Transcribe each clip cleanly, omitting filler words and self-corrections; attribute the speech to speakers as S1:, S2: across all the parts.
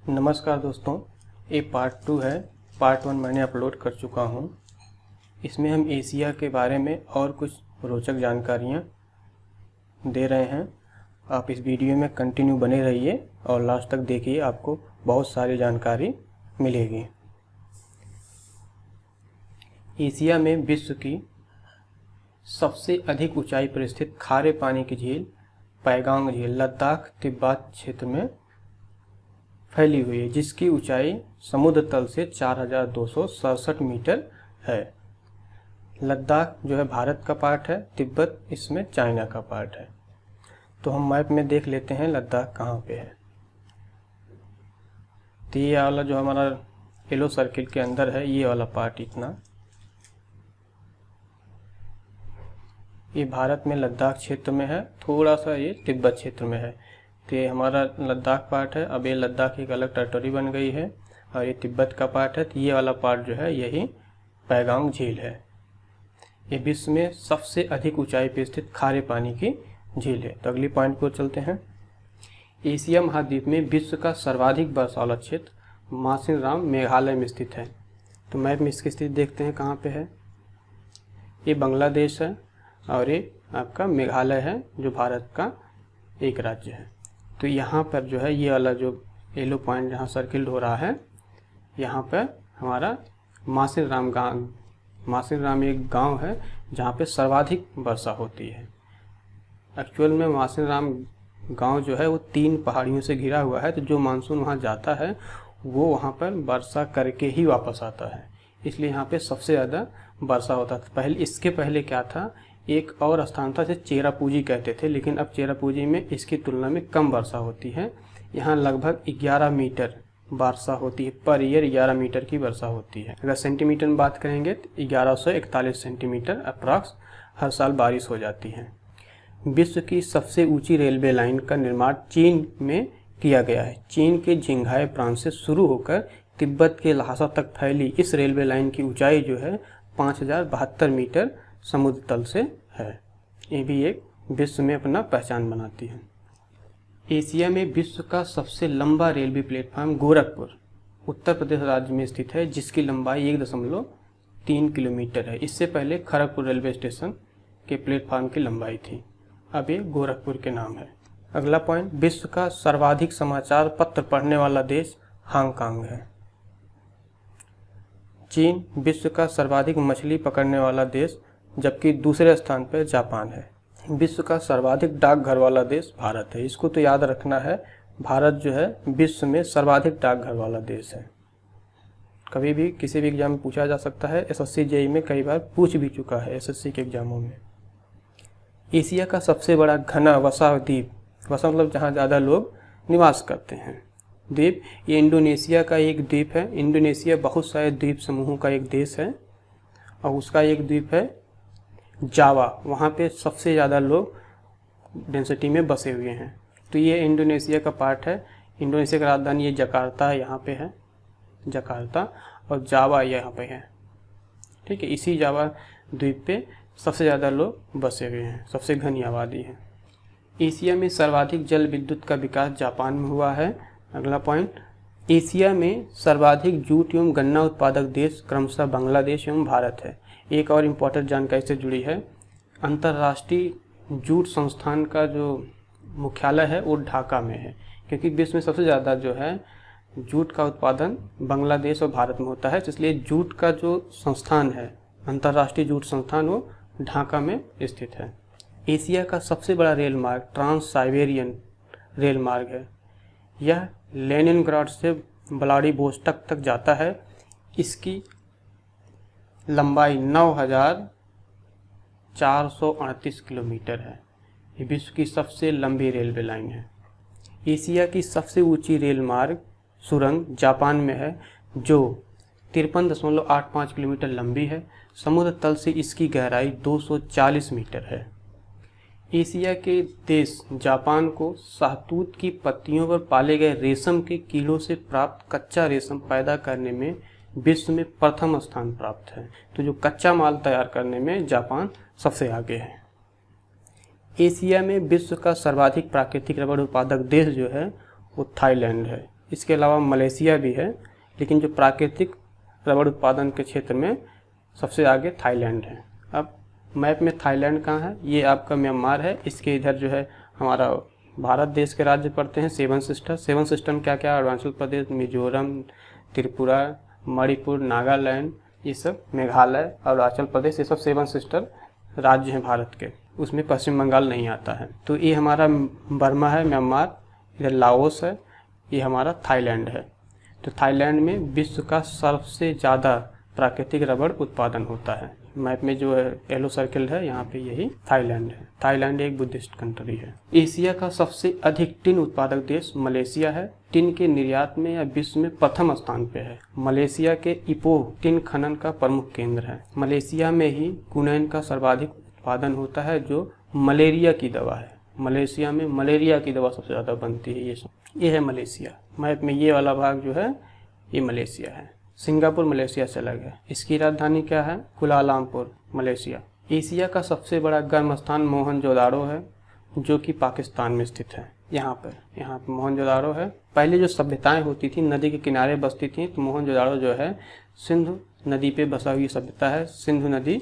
S1: नमस्कार दोस्तों, ये पार्ट 2 है। पार्ट 1 मैंने अपलोड कर चुका हूँ। इसमें हम एशिया के बारे में और कुछ रोचक जानकारियाँ दे रहे हैं। आप इस वीडियो में कंटिन्यू बने रहिए और लास्ट तक देखिए, आपको बहुत सारी जानकारी मिलेगी। एशिया में विश्व की सबसे अधिक ऊंचाई पर स्थित खारे पानी की झील पैगांग झील लद्दाख तिब्बत क्षेत्र में फैली हुई है, जिसकी ऊंचाई समुद्र तल से 4267 मीटर है। लद्दाख जो है भारत का पार्ट है, तिब्बत इसमें चाइना का पार्ट है। तो हम मैप में देख लेते हैं लद्दाख कहाँ पे है। तो ये वाला जो हमारा येलो सर्किल के अंदर है, ये वाला पार्ट इतना, ये भारत में लद्दाख क्षेत्र में है। थोड़ा सा ये तिब्बत क्षेत्र में है। तो ये हमारा लद्दाख पार्ट है। अब ये लद्दाख एक अलग टेरिटरी बन गई है और ये तिब्बत का पार्ट है। तो ये वाला पार्ट जो है यही पैगांग झील है। ये विश्व में सबसे अधिक ऊंचाई पर स्थित खारे पानी की झील है। तो अगली पॉइंट पर चलते हैं। एशिया महाद्वीप में विश्व का सर्वाधिक वर्षा वाला क्षेत्र मासिनराम मेघालय में स्थित है। तो मैप में इसकी स्थिति देखते हैं कहाँ पे है। ये बांग्लादेश है और ये आपका मेघालय है, जो भारत का एक राज्य है। तो यहाँ पर जो है ये वाला जो येलो पॉइंट जहाँ सर्किल्ड हो रहा है, यहाँ पर हमारा मासिनराम एक गांव है जहाँ पे सर्वाधिक वर्षा होती है। एक्चुअल में मासिनराम गांव जो है वो 3 पहाड़ियों से घिरा हुआ है। तो जो मानसून वहाँ जाता है वो वहाँ पर वर्षा करके ही वापस आता है, इसलिए यहाँ पे सबसे ज़्यादा वर्षा होता था। इसके पहले क्या था, एक और स्थान था जिसे चेरापूंजी कहते थे, लेकिन अब चेरापूंजी में इसकी तुलना में कम वर्षा होती है। यहाँ लगभग 11 मीटर वर्षा होती है पर ईयर, 11 मीटर की वर्षा होती है। अगर सेंटीमीटर में बात करेंगे तो 1141 सेंटीमीटर अप्रॉक्स हर साल बारिश हो जाती है। विश्व की सबसे ऊंची रेलवे लाइन का निर्माण चीन में किया गया है। चीन के जिंघाई प्रांत से शुरू होकर तिब्बत के ल्हासा तक फैली इस रेलवे लाइन की ऊंचाई जो है 5072 मीटर समुद्र तल से है। ये भी एक विश्व में अपना पहचान बनाती है। एशिया में विश्व का सबसे लंबा रेलवे प्लेटफार्म गोरखपुर उत्तर प्रदेश राज्य में स्थित है, जिसकी लंबाई 1.3 किलोमीटर है। इससे पहले खड़गपुर रेलवे स्टेशन के प्लेटफार्म की लंबाई थी, अब ये गोरखपुर के नाम है। अगला पॉइंट, विश्व का सर्वाधिक समाचार पत्र पढ़ने वाला देश हांगकांग है। चीन विश्व का सर्वाधिक मछली पकड़ने वाला देश, जबकि दूसरे स्थान पर जापान है। विश्व का सर्वाधिक डाकघर वाला देश भारत है। इसको तो याद रखना है, भारत जो है विश्व में सर्वाधिक डाकघर वाला देश है। कभी भी किसी भी एग्जाम में पूछा जा सकता है। एसएससी जेईई में कई बार पूछ भी चुका है एसएससी के एग्जामों में। एशिया का सबसे बड़ा घना वसा द्वीप, वसा मतलब जहाँ ज़्यादा लोग निवास करते हैं, द्वीप, ये इंडोनेशिया का एक द्वीप है। इंडोनेशिया बहुत सारे द्वीप समूहों का एक देश है और उसका एक द्वीप है जावा। वहाँ पे सबसे ज़्यादा लोग डेंसिटी में बसे हुए हैं। तो ये इंडोनेशिया का पार्ट है। इंडोनेशिया का राजधानी ये जकार्ता यहाँ पे है, जकार्ता, और जावा यहाँ पे है। ठीक है, इसी जावा द्वीप पे सबसे ज़्यादा लोग बसे हुए हैं, सबसे घनी आबादी है। एशिया में सर्वाधिक जल विद्युत का विकास जापान में हुआ है। अगला पॉइंट, एशिया में सर्वाधिक जूट एवं गन्ना उत्पादक देश क्रमशः बांग्लादेश एवं भारत है। एक और इम्पोर्टेंट जानकारी से जुड़ी है, अंतर्राष्ट्रीय जूट संस्थान का जो मुख्यालय है वो ढाका में है, क्योंकि विश्व में सबसे ज़्यादा जो है जूट का उत्पादन बांग्लादेश और भारत में होता है। इसलिए जूट का जो संस्थान है, अंतर्राष्ट्रीय जूट संस्थान, वो ढाका में स्थित है। एशिया का सबसे बड़ा रेल मार्ग ट्रांस साइबेरियन रेल मार्ग है। यह लेनिनग्राड से व्लादिवोस्टोक तक जाता है। इसकी लंबाई 9438 किलोमीटर है। ये विश्व की सबसे लंबी रेलवे लाइन है। एशिया की सबसे ऊंची रेल मार्ग सुरंग जापान में है, जो 53.85 किलोमीटर लंबी है। समुद्र तल से इसकी गहराई 240 मीटर है। एशिया के देश जापान को शहतूत की पत्तियों पर पाले गए रेशम के कीड़ों से प्राप्त कच्चा रेशम पैदा करने में विश्व में प्रथम स्थान प्राप्त है। तो जो कच्चा माल तैयार करने में जापान सबसे आगे है। एशिया में विश्व का सर्वाधिक प्राकृतिक रबड़ उत्पादक देश जो है वो थाईलैंड है। इसके अलावा मलेशिया भी है, लेकिन जो प्राकृतिक रबड़ उत्पादन के क्षेत्र में सबसे आगे थाईलैंड है। अब मैप में थाईलैंड कहाँ है, ये आपका म्यांमार है। इसके इधर जो है हमारा भारत देश के राज्य पड़ते हैं सेवन सिस्टर। सेवन सिस्टम क्या क्या, अरुणाचल प्रदेश, मिजोरम, त्रिपुरा, मणिपुर, नागालैंड, ये सब, मेघालय, अरुणाचल प्रदेश, ये सब सेवन सिस्टर राज्य हैं भारत के। उसमें पश्चिम बंगाल नहीं आता है। तो ये हमारा बर्मा है, म्यांमार, इधर लाओस है, ये हमारा थाईलैंड है। तो थाईलैंड में विश्व का सबसे ज़्यादा प्राकृतिक रबड़ उत्पादन होता है। मैप में जो है येलो सर्किल है, यहाँ पे यही थाईलैंड है। थाईलैंड एक बुद्धिस्ट कंट्री है। एशिया का सबसे अधिक टिन उत्पादक देश मलेशिया है। टिन के निर्यात में या विश्व में प्रथम स्थान पे है। मलेशिया के इपोह टिन खनन का प्रमुख केंद्र है। मलेशिया में ही क्विनोन का सर्वाधिक उत्पादन होता है, जो मलेरिया की दवा है। मलेशिया में मलेरिया की दवा सबसे ज़्यादा बनती है। ये है मलेशिया। मैप में ये वाला भाग जो है ये मलेशिया है। सिंगापुर मलेशिया से अलग है। इसकी राजधानी क्या है, कुलालमपुर, मलेशिया। एशिया का सबसे बड़ा गर्म स्थान मोहनजोदाड़ो है, जो कि पाकिस्तान में स्थित है। यहाँ पे मोहनजोदाड़ो है। पहले जो सभ्यताएं होती थी नदी के किनारे बसती थी, तो मोहनजोदाड़ो जो है सिंधु नदी पे बसा हुई सभ्यता है, सिंधु नदी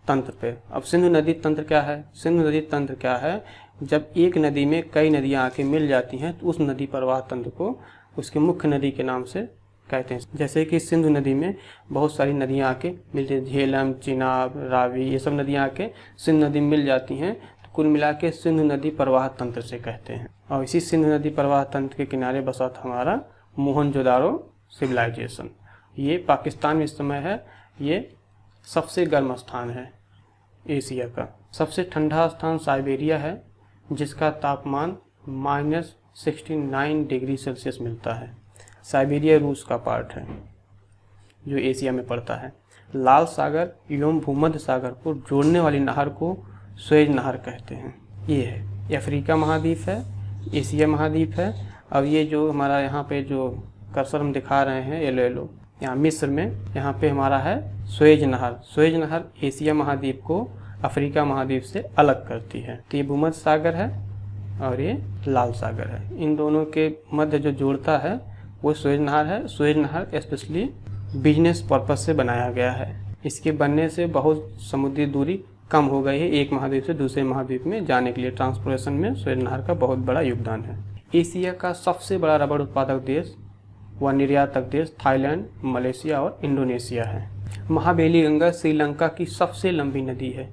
S1: तंत्र पे। अब सिंधु नदी तंत्र क्या है, सिंधु नदी तंत्र क्या है, जब एक नदी में कई नदियाँ आके मिल जाती हैं तो उस नदी प्रवाह तंत्र को उसके मुख्य नदी के नाम से कहते हैं। जैसे कि सिंधु नदी में बहुत सारी नदियाँ आके मिलती हैं, झेलम, चिनाब, रावी, ये सब नदियाँ आके सिंधु नदी में मिल जाती हैं, तो कुल मिला के सिंधु नदी प्रवाह तंत्र से कहते हैं। और इसी सिंधु नदी प्रवाह तंत्र के किनारे बसा था हमारा मोहनजोदाड़ो सिविलाइजेशन। ये पाकिस्तान में इस समय है। ये सबसे गर्म स्थान है एशिया का। सबसे ठंडा स्थान साइबेरिया है, जिसका तापमान -69 डिग्री सेल्सियस मिलता है। साइबेरिया रूस का पार्ट है जो एशिया में पड़ता है। लाल सागर एवं भूमध्य सागर को जोड़ने वाली नहर को स्वेज नहर कहते हैं। ये है, ये अफ्रीका महाद्वीप है, एशिया महाद्वीप है। और ये जो हमारा यहाँ पे जो कर्सर हम दिखा रहे हैं येलो येलो, यहाँ मिस्र में, यहाँ पे हमारा है स्वेज नहर। स्वेज नहर एशिया महाद्वीप को अफ्रीका महाद्वीप से अलग करती है। तो ये भूमध्य सागर है और ये लाल सागर है। इन दोनों के मध्य जो जोड़ता है वो स्वेज नहर है। स्वेज नहर स्पेशली बिजनेस पर्पस से बनाया गया है। इसके बनने से बहुत समुद्री दूरी कम हो गई है, एक महाद्वीप से दूसरे महाद्वीप में जाने के लिए ट्रांसपोर्टेशन में स्वेज नहर का बहुत बड़ा योगदान है। एशिया का सबसे बड़ा रबड़ उत्पादक देश व निर्यातक देश थाईलैंड, मलेशिया और इंडोनेशिया है। महाबेली गंगा श्रीलंका की सबसे लंबी नदी है।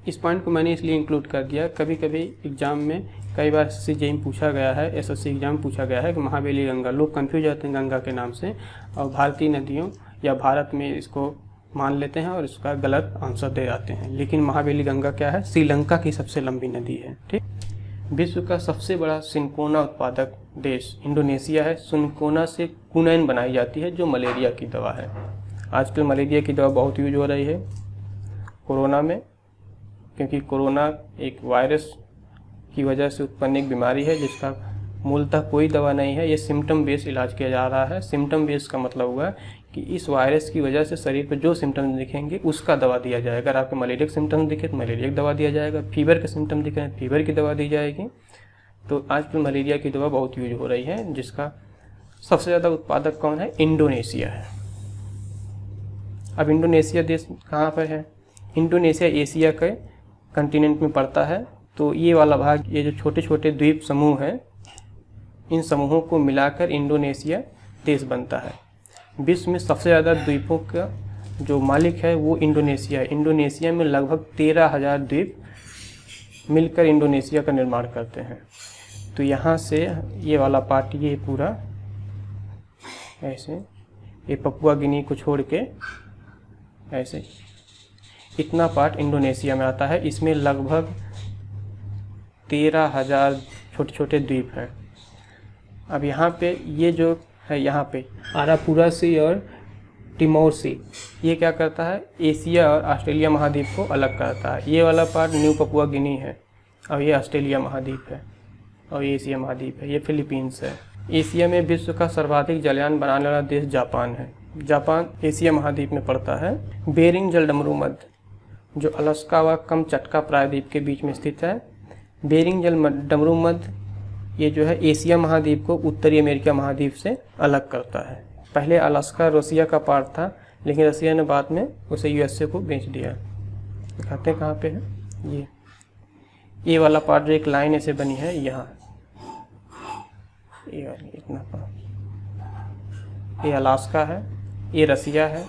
S1: इस पॉइंट को मैंने इसलिए इंक्लूड कर दिया, कभी कभी एग्जाम में कई बार SSC पूछा गया है, SSC एग्जाम पूछा गया है कि महाबेली गंगा, लोग कंफ्यूज होते हैं गंगा के नाम से और भारतीय नदियों या भारत में इसको मान लेते हैं और इसका गलत आंसर दे जाते हैं। लेकिन महाबेली गंगा क्या है, श्रीलंका की सबसे लंबी नदी है। ठीक। विश्व का सबसे बड़ा सिनकोना उत्पादक देश इंडोनेशिया है। सिनकोना से क्विनोन बनाई जाती है, जो मलेरिया की दवा है। आजकल मलेरिया की दवा बहुत यूज हो रही है कोरोना में, क्योंकि कोरोना एक वायरस की वजह से उत्पन्न एक बीमारी है जिसका मूलतः कोई दवा नहीं है। ये सिम्टम बेस्ड इलाज किया जा रहा है। सिम्टम बेस्ड का मतलब हुआ कि इस वायरस की वजह से शरीर पर जो सिम्टम्स दिखेंगे उसका दवा दिया जाएगा। अगर आपके मलेरिया के सिम्टम्स दिखे तो मलेरिया की दवा दिया जाएगा, फीवर के सिम्टम दिखे फीवर की दवा दी जाएगी। तो आजकल मलेरिया की दवा बहुत यूज हो रही है, जिसका सबसे ज़्यादा उत्पादक कौन है, इंडोनेशिया है। अब इंडोनेशिया देश कहाँ पर है, इंडोनेशिया एशिया के कंटिनेंट में पड़ता है। तो ये वाला भाग, ये जो छोटे छोटे द्वीप समूह हैं, इन समूहों को मिलाकर इंडोनेशिया देश बनता है। विश्व में सबसे ज़्यादा द्वीपों का जो मालिक है वो इंडोनेशिया है। इंडोनेशिया में लगभग 13,000 द्वीप मिलकर इंडोनेशिया का निर्माण करते हैं। तो यहाँ से ये वाला पार्ट, ये पूरा ऐसे, ये पपुआ गिनी को छोड़ के ऐसे इतना पार्ट इंडोनेशिया में आता है। इसमें लगभग 13,000 छोटे छोटे द्वीप हैं। अब यहाँ पे ये जो है, यहाँ पे आरापुरा सी और टिमोर सी, ये क्या करता है, एशिया और ऑस्ट्रेलिया महाद्वीप को अलग करता है। ये वाला पार्ट न्यू पपुआ गिनी है और ये ऑस्ट्रेलिया महाद्वीप है और ये एशिया महाद्वीप है, ये फिलीपींस है। एशिया में विश्व का सर्वाधिक जलयान बनाने वाला देश जापान है। जापान एशिया महाद्वीप में पड़ता है। बेरिंग जलडमरू मध्य, जो अलास्का व कमचटका प्रायद्वीप के बीच में स्थित है। बेरिंग जलडमरू मध्य ये जो है एशिया महाद्वीप को उत्तरी अमेरिका महाद्वीप से अलग करता है। पहले अलास्का रसिया का पार्ट था, लेकिन रसिया ने बाद में उसे यूएसए को बेच दिया। दिखाते हैं कहाँ पे है ये वाला पार्ट, जो एक लाइन ऐसे बनी है यहाँ, ये वाली इतना पार्ट, ये अलास्का है, ये रसिया है,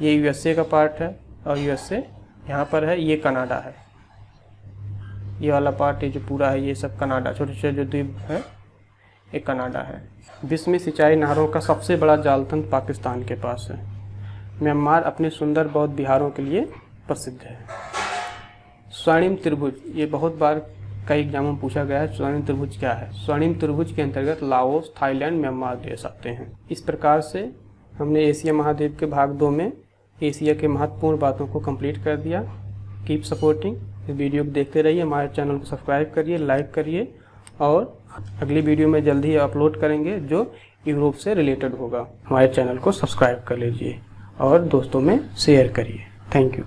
S1: ये यूएसए का पार्ट है, और यूएसए यहाँ पर है, ये कनाडा है। ये वाला पार्ट, ये जो पूरा है, ये सब कनाडा, छोटे छोटे जो द्वीप है ये कनाडा है। विश्व में सिंचाई नहरों का सबसे बड़ा जाल तंत्र पाकिस्तान के पास है। म्यांमार अपने सुंदर बौद्ध विहारों के लिए प्रसिद्ध है। स्वर्णिम त्रिभुज, ये बहुत बार कई एग्जामों में पूछा गया है। स्वर्णिम त्रिभुज क्या है? स्वर्णिम त्रिभुज के अंतर्गत लाओस, थाईलैंड, म्यांमार देश आते हैं। इस प्रकार से हमने एशिया महाद्वीप के भाग 2 में एशिया के महत्वपूर्ण बातों को कंप्लीट कर दिया। कीप सपोर्टिंग, इस वीडियो को देखते रहिए, हमारे चैनल को सब्सक्राइब करिए, लाइक करिए, और अगली वीडियो में जल्दी ही अपलोड करेंगे जो यूरोप से रिलेटेड होगा। हमारे चैनल को सब्सक्राइब कर लीजिए और दोस्तों में शेयर करिए। Thank you.